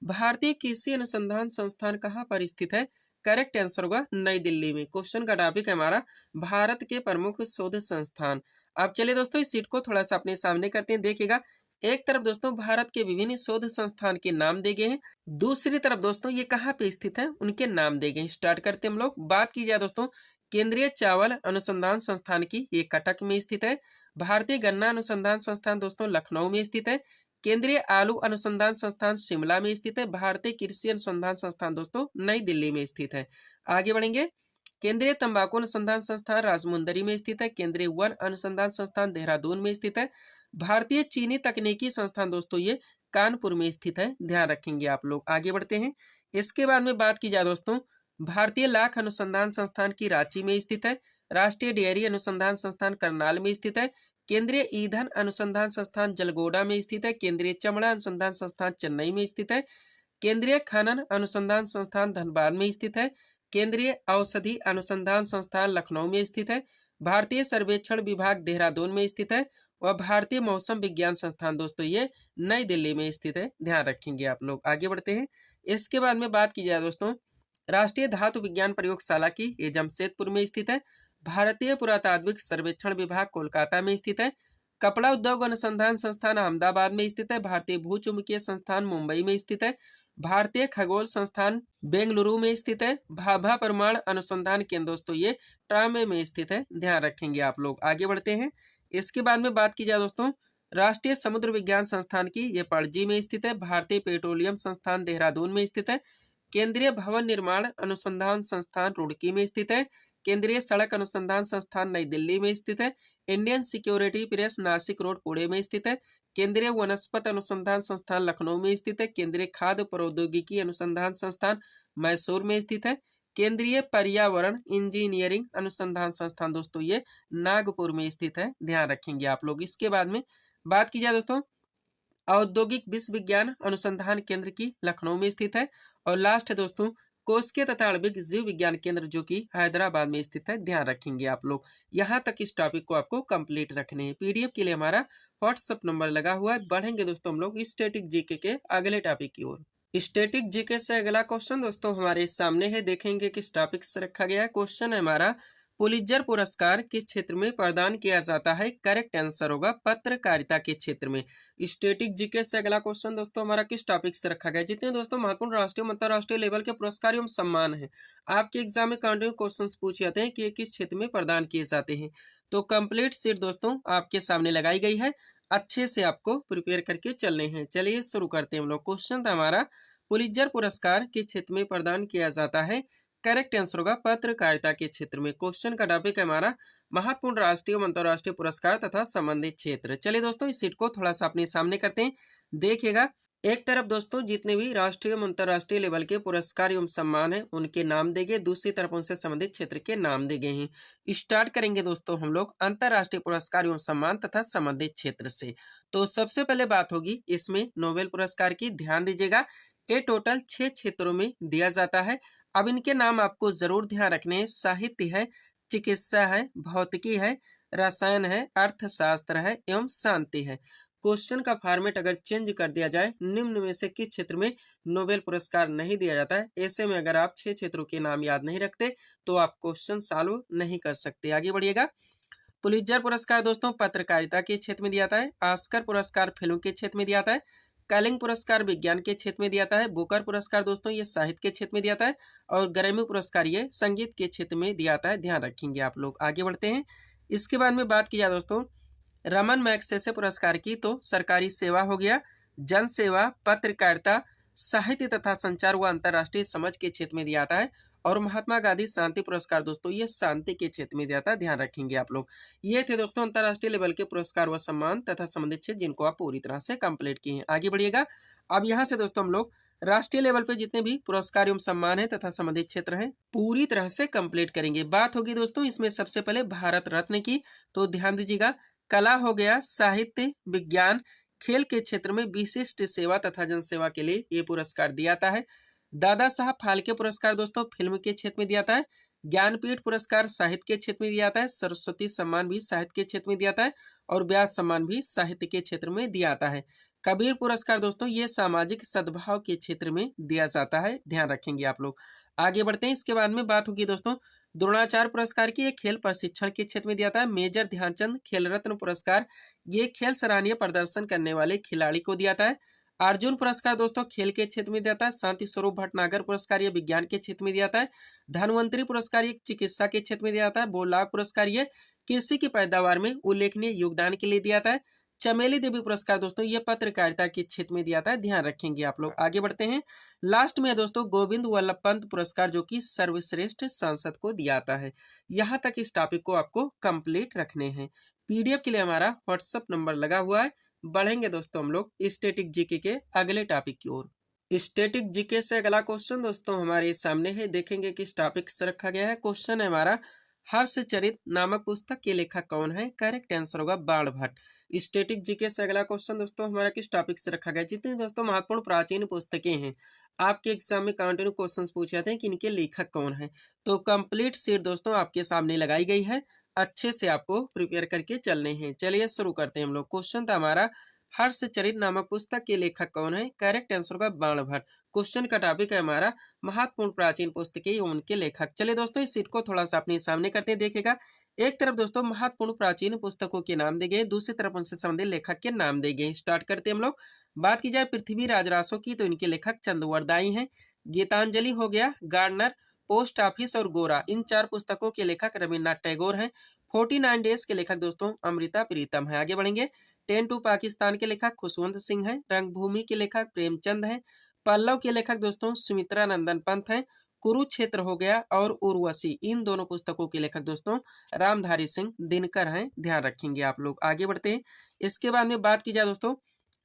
[SPEAKER 1] भारतीय कृषि अनुसंधान संस्थान कहाँ पर स्थित है? करेक्ट आंसर होगा नई दिल्ली में। क्वेश्चन का टॉपिक है हमारा भारत के प्रमुख शोध संस्थान। अब चलिए दोस्तों इस सीट को थोड़ा सा अपने सामने करते हैं। देखिएगा, एक तरफ दोस्तों भारत के विभिन्न शोध संस्थान के नाम दिए गए हैं, दूसरी तरफ दोस्तों ये कहाँ पे स्थित है उनके नाम दिए गए हैं। स्टार्ट करते हैं हम लोग। बात की जाए दोस्तों केंद्रीय चावल अनुसंधान संस्थान की, ये कटक में स्थित है। भारतीय गन्ना अनुसंधान संस्थान दोस्तों लखनऊ में स्थित है। केंद्रीय आलू अनुसंधान संस्थान शिमला में स्थित है। भारतीय कृषि अनुसंधान संस्थान दोस्तों नई दिल्ली में स्थित है। आगे बढ़ेंगे, केंद्रीय तंबाकू अनुसंधान संस्थान राजमुंदरी में स्थित है। केंद्रीय वन अनुसंधान संस्थान देहरादून में स्थित है। भारतीय चीनी तकनीकी संस्थान दोस्तों ये कानपुर में स्थित है, ध्यान रखेंगे आप लोग। आगे बढ़ते हैं। इसके बाद में बात की जाए दोस्तों, भारतीय लाख अनुसंधान संस्थान की रांची में स्थित है। राष्ट्रीय डेयरी अनुसंधान संस्थान करनाल में स्थित है। केंद्रीय ईंधन अनुसंधान संस्थान जलगोड़ा में स्थित है। केंद्रीय चमड़ा अनुसंधान संस्थान चेन्नई में स्थित है। केंद्रीय खनन अनुसंधान संस्थान धनबाद में स्थित है। केंद्रीय औषधि अनुसंधान संस्थान लखनऊ में स्थित है। भारतीय सर्वेक्षण विभाग देहरादून में स्थित है। और भारतीय मौसम विज्ञान संस्थान दोस्तों ये नई दिल्ली में स्थित है, ध्यान रखेंगे आप लोग। आगे बढ़ते हैं। इसके बाद में बात की जाए दोस्तों राष्ट्रीय धातु विज्ञान प्रयोगशाला की, ये जमशेदपुर में स्थित है। भारतीय पुरातात्विक सर्वेक्षण विभाग कोलकाता में स्थित है। कपड़ा उद्योग अनुसंधान संस्थान अहमदाबाद में स्थित है। भारतीय भूचुंबकीय संस्थान मुंबई में स्थित है। भारतीय खगोल संस्थान बेंगलुरु में स्थित है। भाभा परमाणु अनुसंधान केंद्र दोस्तों ये ट्रामे में स्थित है, ध्यान रखेंगे आप लोग। आगे बढ़ते हैं। इसके बाद में बात की जाए दोस्तों राष्ट्रीय समुद्र विज्ञान संस्थान की, ये पणजी में स्थित है। भारतीय पेट्रोलियम संस्थान देहरादून में स्थित है। केंद्रीय भवन निर्माण अनुसंधान संस्थान रुड़की में स्थित है। केंद्रीय सड़क अनुसंधान संस्थान नई दिल्ली में स्थित है। Indian security press Nashik road Pune में स्थित है। केंद्रीय वनस्पति अनुसंधान संस्थान लखनऊ में स्थित है। केंद्रीय खाद्य प्रौद्योगिकी अनुसंधान संस्थान मैसूर में स्थित है। केंद्रीय पर्यावरण इंजीनियरिंग अनुसंधान संस्थान दोस्तों ये नागपुर में स्थित है, ध्यान रखेंगे आप लोग। इसके बाद में बात की जाए दोस्तों औद्योगिक विश्वविज्ञान अनुसंधान केंद्र की, लखनऊ में स्थित है। और लास्ट है दोस्तों कोस्के तथा आणविक जीव विज्ञान केंद्र जो कि हैदराबाद में स्थित है, ध्यान रखेंगे आप लोग। यहाँ तक इस टॉपिक को आपको कंप्लीट रखने हैं। पीडीएफ के लिए हमारा व्हाट्सएप नंबर लगा हुआ है। बढ़ेंगे दोस्तों हम लोग स्टैटिक जीके के अगले टॉपिक की ओर। स्टैटिक जीके से अगला क्वेश्चन दोस्तों हमारे सामने है, देखेंगे किस टॉपिक से रखा गया है। क्वेश्चन है हमारा, पुलित्जर पुरस्कार किस क्षेत्र में प्रदान किया जाता है? करेक्ट आंसर होगा पत्रकारिता के क्षेत्र में। स्टैटिक जीके से अगला क्वेश्चन दोस्तों हमारा किस टॉपिक से रखा गया है? जितने दोस्तों महत्वपूर्ण राष्ट्रीय अंतरराष्ट्रीय लेवल के पुरस्कार एवं सम्मान है, आपके एग्जाम में कंटिन्यू क्वेश्चन पूछे जाते हैं कि ये किस क्षेत्र में प्रदान किए जाते हैं। तो कंप्लीट सीट दोस्तों आपके सामने लगाई गई है, अच्छे से आपको प्रिपेयर करके चलने हैं। चलिए शुरू करते हैं हम लोग। क्वेश्चन था हमारा, पुलित्जर पुरस्कार किस क्षेत्र में प्रदान किया जाता है? करेक्ट आंसर होगा पत्रकारिता के क्षेत्र में। क्वेश्चन का टॉपिक है हमारा महत्वपूर्ण राष्ट्रीय एवं अंतरराष्ट्रीय पुरस्कार तथा संबंधित क्षेत्र। चलिए दोस्तों इस सीट को थोड़ा सा अपने सामने करते हैं। देखिएगा, एक तरफ दोस्तों जितने भी राष्ट्रीय एवं अंतरराष्ट्रीय लेवल के पुरस्कार एवं सम्मान है उनके नाम दिए गए, दूसरी तरफ उनसे संबंधित क्षेत्र के नाम दिए गए हैं। स्टार्ट करेंगे दोस्तों हम लोग अंतरराष्ट्रीय पुरस्कार एवं सम्मान तथा संबंधित क्षेत्र से। तो सबसे पहले बात होगी इसमें नोबेल पुरस्कार की, ध्यान दीजिएगा। ये टोटल 6 क्षेत्रों में दिया जाता है। अब इनके नाम आपको जरूर ध्यान रखने हैं। साहित्य है, चिकित्सा है, भौतिकी है, रसायन है, अर्थशास्त्र है एवं शांति है। क्वेश्चन का फॉर्मेट अगर चेंज कर दिया जाए, निम्न में से किस क्षेत्र में नोबेल पुरस्कार नहीं दिया जाता है, ऐसे में अगर आप 6 क्षेत्रों के नाम याद नहीं रखते तो आप क्वेश्चन सॉल्व नहीं कर सकते। आगे बढ़िएगा। पुलित्जर पुरस्कार दोस्तों पत्रकारिता के क्षेत्र में दिया जाता है। ऑस्कर पुरस्कार फिल्म के क्षेत्र में दिया जाता है। कलिंग पुरस्कार विज्ञान के क्षेत्र में दिया जाता है। बुकर पुरस्कार दोस्तों ये साहित्य के क्षेत्र में दिया जाता है। और ग्रैमी पुरस्कार ये संगीत के क्षेत्र में दिया जाता है, ध्यान रखेंगे आप लोग। आगे बढ़ते हैं। इसके बाद में बात की जाए दोस्तों रमन मैग्सेसे पुरस्कार की, तो सरकारी सेवा हो गया, जन सेवा, पत्रकारिता, साहित्य तथा संचार व अंतर्राष्ट्रीय समझ के क्षेत्र में दिया जाता है। और महात्मा गांधी शांति पुरस्कार दोस्तों ये शांति के क्षेत्र में दिया जाता है, ध्यान रखेंगे आप लोग। ये थे दोस्तों अंतर्राष्ट्रीय लेवल के पुरस्कार व सम्मान तथा संबंधित क्षेत्र जिनको आप पूरी तरह से कंप्लीट किए हैं। आगे बढ़िएगा। अब यहाँ से दोस्तों हम लोग राष्ट्रीय लेवल पे जितने भी पुरस्कार एवं सम्मान है तथा संबंधित क्षेत्र हैं पूरी तरह से कंप्लीट करेंगे। बात होगी दोस्तों इसमें सबसे पहले भारत रत्न की, तो ध्यान दीजिएगा। कला हो गया, साहित्य, विज्ञान, खेल के क्षेत्र में विशिष्ट सेवा तथा जनसेवा के लिए ये पुरस्कार दिया जाता है। दादा साहब फाल्के पुरस्कार दोस्तों फिल्म के क्षेत्र में दिया जाता है। ज्ञानपीठ पुरस्कार साहित्य के क्षेत्र में दिया जाता है। सरस्वती सम्मान भी साहित्य के क्षेत्र में दिया जाता है। और व्यास सम्मान भी साहित्य के क्षेत्र में दिया जाता है। कबीर पुरस्कार दोस्तों ये सामाजिक सद्भाव के क्षेत्र में दिया जाता है, ध्यान रखेंगे आप लोग। आगे बढ़ते हैं। इसके बाद में बात होगी दोस्तों द्रोणाचार्य पुरस्कार की, ये खेल प्रशिक्षण के क्षेत्र में दिया जाता है। मेजर ध्यानचंद खेल रत्न पुरस्कार ये खेल सराहनीय प्रदर्शन करने वाले खिलाड़ी को दिया जाता है। अर्जुन पुरस्कार दोस्तों खेल के क्षेत्र में दिया जाता है। शांति स्वरूप भटनागर पुरस्कार ये विज्ञान के क्षेत्र में दिया जाता है। धन्वंतरी पुरस्कार ये चिकित्सा के क्षेत्र में दिया जाता है। बोलाग पुरस्कार ये कृषि की पैदावार में उल्लेखनीय योगदान के लिए दिया जाता है। चमेली देवी पुरस्कार दोस्तों ये पत्रकारिता के क्षेत्र में दिया जाता है, ध्यान रखेंगे आप लोग। आगे बढ़ते हैं। लास्ट में दोस्तों गोविंद वल्लभ पंत पुरस्कार जो कि सर्वश्रेष्ठ सांसद को दिया जाता है। यहाँ तक इस टॉपिक को आपको कंप्लीट रखने हैं। पीडीएफ के लिए हमारा व्हाट्सएप नंबर लगा हुआ है। बढ़ेंगे दोस्तों हम लोग स्टैटिक जीके के अगले टॉपिक की ओर। स्टैटिक जीके से अगला क्वेश्चन दोस्तों हमारे सामने है, देखेंगे किस टॉपिक से रखा गया है। क्वेश्चन है हमारा हर्षचरित नामक पुस्तक के लेखक कौन है? करेक्ट आंसर होगा बाण भट्ट। स्टैटिक जीके से अगला क्वेश्चन दोस्तों हमारा किस टॉपिक से रखा गया? जितनी दोस्तों महत्वपूर्ण प्राचीन पुस्तकें हैं आपके एग्जाम में कंटिन्यू क्वेश्चन पूछे जाते हैं कि इनके लेखक कौन है, तो कंप्लीट सीट दोस्तों आपके सामने लगाई गई है। अच्छे से आपको प्रिपेयर करके चलने हैं। चलिए शुरू करते हैं हम लोग। क्वेश्चन था हमारा हर्षचरित नामक पुस्तक के लेखक कौन है? करेक्ट आंसर होगा बाण भट्ट। क्वेश्चन का टॉपिक है हमारा महत्वपूर्ण प्राचीन पुस्तकें एवं उनके लेखक। चलिए दोस्तों इस सीट को थोड़ा सा अपने सामने करते हैं, देखिएगा। एक तरफ दोस्तों महत्वपूर्ण प्राचीन पुस्तकों के नाम दिए गए, दूसरी तरफ उनसे संबंधित लेखक के नाम दिए गए। स्टार्ट करते हैं हम लोग। बात की जाए पृथ्वीराज रासो की, तो इनके लेखक चंदवरदाई हैं। गीतांजलि हो गया, गार्डनर, पोस्ट ऑफिस और गोरा, इन 4 पुस्तकों के लेखक रविन्द्रनाथ टैगोर हैं। 49 डेज के लेखक दोस्तों अमृता प्रीतम है। आगे बढ़ेंगे। 10 टू पाकिस्तान के लेखक खुशवंत सिंह हैं। रंगभूमि के लेखक प्रेमचंद हैं। पल्लव के लेखक दोस्तों सुमित्रा नंदन पंत हैं। कुरुक्षेत्र हो गया और उर्वशी, इन दोनों पुस्तकों के लेखक दोस्तों रामधारी सिंह दिनकर हैं, ध्यान रखेंगे आप लोग। आगे बढ़ते हैं। इसके बाद में बात की जाए दोस्तों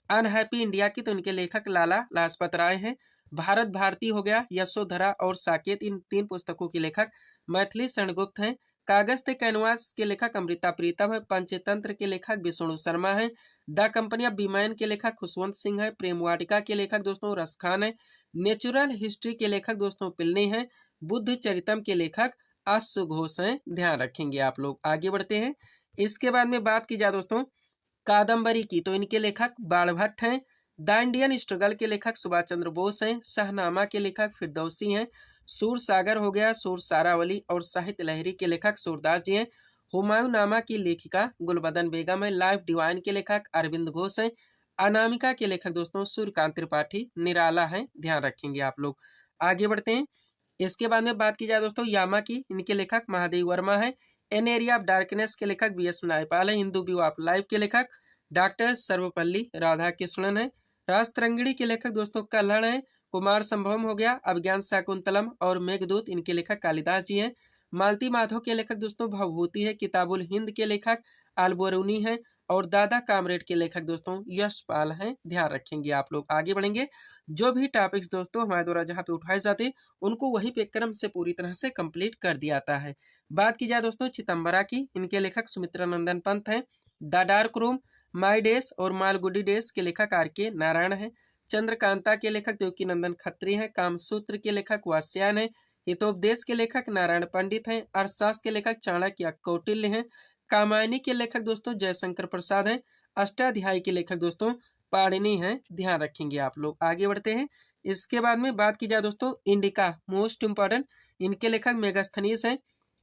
[SPEAKER 1] अनहैप्पी इंडिया की, तो इनके लेखक लाला लाजपत राय हैं। भारत भारती हो गया, यशोधरा और साकेत, इन 3 पुस्तकों के लेखक मैथिली शरणगुप्त हैं। कागज ते कैनवास के लेखक अमृता प्रीतम है। पंचतंत्र के लेखक विष्णु शर्मा है। द कंपनी ऑफ बीमैन के लेखक खुशवंत सिंह है। प्रेम वाटिका के लेखक दोस्तों रसखान है। नेचुरल हिस्ट्री के लेखक दोस्तों पिल्ली हैं। बुद्ध चरितम के लेखक अश्व घोष हैं, ध्यान रखेंगे आप लोग। आगे बढ़ते हैं। इसके बाद में बात की जाए दोस्तों कादम्बरी की, तो इनके लेखक बाणभट्ट हैं। द इंडियन स्ट्रगल के लेखक सुभाष चंद्र बोस हैं। शाहनामा के लेखक फिरदौसी हैं। सूर सागर हो गया, सूर सारावली और साहित्य लहरी के लेखक सूरदास जी हैं। हुमायूं नामा की लेखिका गुलबदन बेगम है। लाइफ डिवाइन के लेखक अरविंद घोष हैं। अनामिका के लेखक दोस्तों सूर्यकांत त्रिपाठी निराला हैं, ध्यान रखेंगे आप लोग। आगे बढ़ते हैं। इसके बाद में बात की जाए दोस्तों यामा की, इनके लेखक महादेव वर्मा है। एन एरिया ऑफ डार्कनेस के लेखक वी एस नायपाल है। हिंदू व्यू ऑफ लाइफ के लेखक डॉक्टर सर्वपल्ली राधाकृष्णन है। राजतरंगिणी के लेखक दोस्तों कल्हड़ है। कुमार संभवम हो गया, अभिज्ञान शाकुंतलम और मेघदूत, इनके लेखक कालिदास जी हैं। मालती माधव के लेखक दोस्तों भवभूति है। किताबुल हिंद के लेखक अलबरूनी है। और दादा कामरेड के लेखक दोस्तों यशपाल हैं, ध्यान रखेंगे आप लोग। आगे बढ़ेंगे। जो भी टॉपिक्स दोस्तों हमारे द्वारा जहाँ पे उठाए जाते हैं उनको वहीं पे क्रम से पूरी तरह से कंप्लीट कर दिया जाता है। बात की जाए दोस्तों चिदम्बरा की, इनके लेखक सुमित्रा नंदन पंत हैं। The dark room, my days और मालगुडी डेज के लेखक आर के नारायण है। चंद्रकांता के लेखक देवकी नंदन खत्री हैं। कामसूत्र के लेखक वास्यायन है। हितोपदेश के लेखक नारायण पंडित हैं। अर्थशास्त्र के लेखक चाणक्य कौटिल्य हैं। कामायनी के लेखक दोस्तों जयशंकर प्रसाद हैं। अष्टाध्यायी के लेखक दोस्तों पाणिनि हैं, ध्यान रखेंगे आप लोग। आगे बढ़ते हैं। इसके बाद में बात की जाए दोस्तों इंडिका मोस्ट इंपॉर्टेंट, इनके लेखक मेगास्थनीस हैं।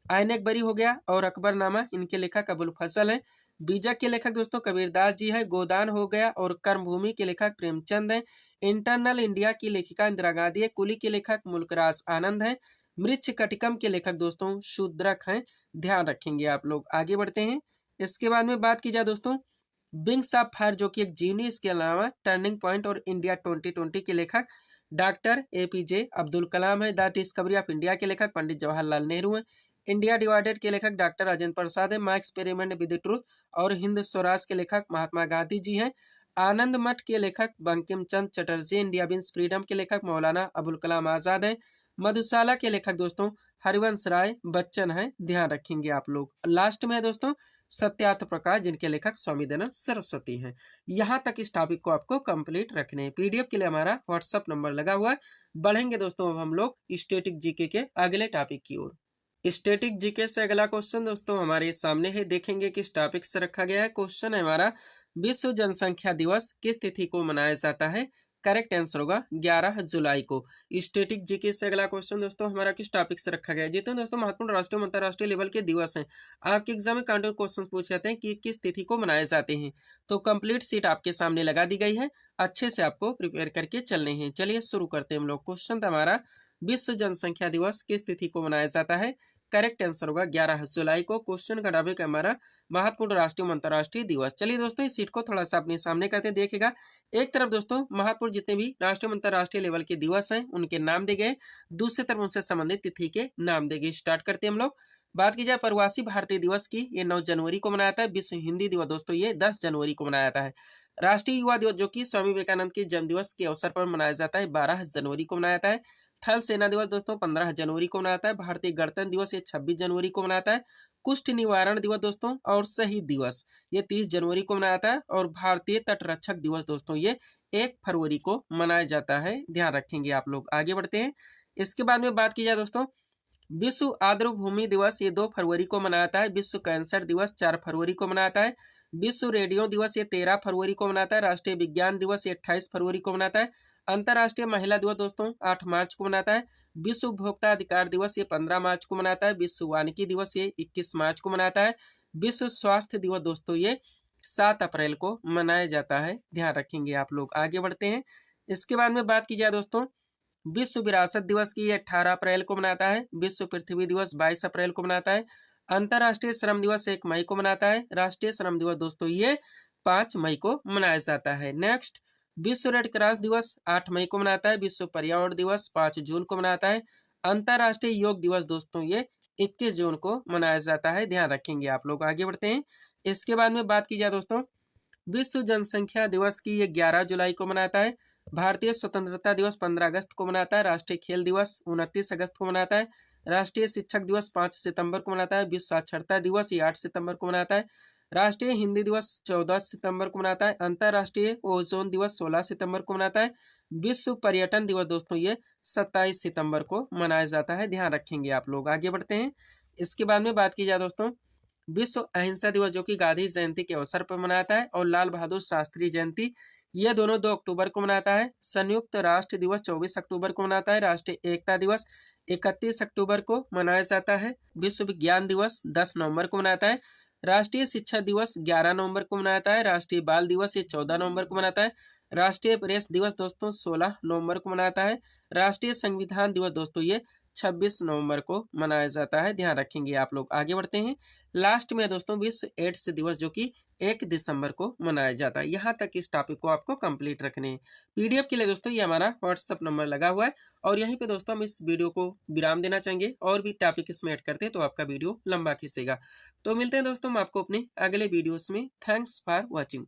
[SPEAKER 1] आईन अकबरी हो गया और अकबरनामा, इनके लेखक अबुल फजल हैं। बीजक के लेखक दोस्तों कबीरदास जी है। गोदान हो गया और कर्मभूमि के लेखक प्रेमचंद है। इंटरनल इंडिया की लेखिका इंदिरा गांधी है। कुली के लेखक मुल्कराज आनंद है। मृच्छ कटिकम के लेखक दोस्तों शूद्रक हैं। ध्यान रखेंगे आप लोग। आगे बढ़ते हैं। इसके बाद में बात की जाए दोस्तों विंग्स ऑफ फायर जो कि एक जीवनी, इसके अलावा टर्निंग पॉइंट और इंडिया 2020 के लेखक डॉक्टर एपीजे अब्दुल कलाम है। द डिस्कवरी ऑफ इंडिया के लेखक पंडित जवाहरलाल नेहरू है। इंडिया डिवाइडेड के लेखक डॉक्टर राजेंद्र प्रसाद है। My experiment with the truth और हिंद स्वराज के लेखक महात्मा गांधी जी हैं। आनंद मठ के लेखक Bankim Chandra Chatterjee. India wins freedom के लेखक मौलाना अबुल कलाम आजाद हैं। मधुशाला के लेखक दोस्तों हरिवंश राय बच्चन है। ध्यान रखेंगे आप लोग। लास्ट में है दोस्तों सत्यार्थ प्रकाश, जिनके लेखक स्वामी दयानंद सरस्वती हैं। यहाँ तक इस टॉपिक को आपको कंप्लीट रखने हैं। पीडीएफ के लिए हमारा व्हाट्सअप नंबर लगा हुआ है। बढ़ेंगे दोस्तों अब हम लोग स्टैटिक जीके के अगले टॉपिक की ओर। स्टैटिक जीके से अगला क्वेश्चन दोस्तों हमारे सामने है। देखेंगे किस टॉपिक से रखा गया है। क्वेश्चन है हमारा विश्व जनसंख्या दिवस किस तिथि को मनाया जाता है। करेक्ट आंसर होगा 11 जुलाई को। स्टैटिक जीके से अगला क्वेश्चन दोस्तों हमारा किस टॉपिक से रखा गया है। जितने दोस्तों महत्वपूर्ण राष्ट्रीय अंतरराष्ट्रीय लेवल के दिवस हैं, आपके एग्जाम में काउंटर क्वेश्चन पूछे जाते हैं कि किस तिथि को मनाए जाते हैं। तो कंप्लीट सीट आपके सामने लगा दी गई है, अच्छे से आपको प्रिपेयर करके चलने हैं। चलिए शुरू करते हैं हम लोग। क्वेश्चन था हमारा विश्व जनसंख्या दिवस किस तिथि को मनाया जाता है। करेक्ट आंसर होगा 11 जुलाई को। क्वेश्चन का टॉपिक है हमारा महत्वपूर्ण राष्ट्रीय और अंतरराष्ट्रीय दिवस। चलिए दोस्तों इस सीट को थोड़ा सा अपने सामने करते देखिएगा। एक तरफ दोस्तों महत्वपूर्ण जितने भी राष्ट्रीय अंतरराष्ट्रीय लेवल के दिवस हैं उनके नाम दिए गए, दूसरी तरफ उनसे संबंधित तिथि के नाम दिए गए। स्टार्ट करते हैं हम लोग। बात की जाए प्रवासी भारतीय दिवस की, ये 9 जनवरी को मनाया जाता है। विश्व हिंदी दिवस दोस्तों ये 10 जनवरी को मनाया जाता है। राष्ट्रीय युवा दिवस जो कि स्वामी विवेकानंद के जन्म दिवस के अवसर पर मनाया जाता है 12 जनवरी को मनाया जाता है। थल सेना दिवस दोस्तों 15 जनवरी को मनाता है। भारतीय गणतंत्र दिवस ये 26 जनवरी को मनाता है। कुष्ठ निवारण दिवस दोस्तों और शहीद दिवस ये 30 जनवरी को मनाता है। और भारतीय तटरक्षक दिवस दोस्तों ये 1 फरवरी को मनाया जाता है। ध्यान रखेंगे आप लोग। आगे बढ़ते हैं। इसके बाद में बात की जाए दोस्तों विश्व आर्द्रभूमि दिवस ये 2 फरवरी को मनाता है। विश्व कैंसर दिवस 4 फरवरी को मनाता है। विश्व रेडियो दिवस ये 13 फरवरी को मनाता है। राष्ट्रीय विज्ञान दिवस ये 28 फरवरी को मनाता है। अंतर्राष्ट्रीय महिला दिवस दोस्तों 8 मार्च को मनाता है। विश्व उपभोक्ता अधिकार दिवस ये 15 मार्च को मनाता है। विश्व वानिकी दिवस ये 21 मार्च को मनाता है। विश्व स्वास्थ्य दिवस दोस्तों ये 7 अप्रैल को मनाया जाता है। ध्यान रखेंगे आप लोग। आगे बढ़ते हैं। इसके बाद में बात की जाए दोस्तों विश्व विरासत दिवस की ये 18 अप्रैल को मनाता है। विश्व पृथ्वी दिवस 22 अप्रैल को मनाता है। अंतर्राष्ट्रीय श्रम दिवस 1 मई को मनाता है। राष्ट्रीय श्रम दिवस दोस्तों ये 5 मई को मनाया जाता है। नेक्स्ट विश्व रेड क्रॉस दिवस 8 मई को मनाता है। विश्व पर्यावरण दिवस 5 जून को मनाता है। अंतर्राष्ट्रीय योग दिवस दोस्तों ये 21 जून को मनाया जाता है। ध्यान रखेंगे आप लोग। आगे बढ़ते हैं। इसके बाद में बात की जाए दोस्तों विश्व जनसंख्या दिवस की ये 11 जुलाई को मनाता है। भारतीय स्वतंत्रता दिवस 15 अगस्त को मनाता है। राष्ट्रीय खेल दिवस 29 अगस्त को मनाता है। राष्ट्रीय शिक्षक दिवस 5 सितंबर को मनाता है। विश्व साक्षरता दिवस ये 8 सितंबर को मनाता है। राष्ट्रीय हिंदी दिवस 14 सितंबर को मनाता है। अंतर्राष्ट्रीय ओजोन दिवस 16 सितंबर को मनाता है। विश्व पर्यटन दिवस दोस्तों ये 27 सितंबर को मनाया जाता है। ध्यान रखेंगे आप लोग। आगे बढ़ते हैं। इसके बाद में बात की जाए दोस्तों विश्व अहिंसा दिवस जो कि गांधी जयंती के अवसर पर मनाता है। और लाल बहादुर शास्त्री जयंती ये दोनों 2 अक्टूबर को मनाता है। संयुक्त राष्ट्र दिवस 24 अक्टूबर को मनाता है। राष्ट्रीय एकता दिवस 31 अक्टूबर को मनाया जाता है। विश्व विज्ञान दिवस 10 नवंबर को मनाता है। राष्ट्रीय शिक्षा दिवस 11 नवंबर को मनाता है। राष्ट्रीय बाल दिवस ये 14 नवंबर को मनाता है। राष्ट्रीय प्रेस दिवस दोस्तों 16 नवंबर को मनाता है। राष्ट्रीय संविधान दिवस दोस्तों ये 26 नवंबर को मनाया जाता है। ध्यान रखेंगे आप लोग। आगे बढ़ते हैं। लास्ट में दोस्तों विश्व एड्स दिवस जो कि 1 दिसंबर को मनाया जाता है। यहाँ तक इस टॉपिक को आपको कंप्लीट रखने हैं। पीडीएफ के लिए दोस्तों ये हमारा व्हाट्सअप नंबर लगा हुआ है। और यहीं पे दोस्तों हम इस वीडियो को विराम देना चाहेंगे। और भी टॉपिक इसमें ऐड करते हैं तो आपका वीडियो लंबा खींचेगा। तो मिलते हैं दोस्तों हम आपको अपने अगले वीडियोस में। Thanks for watching.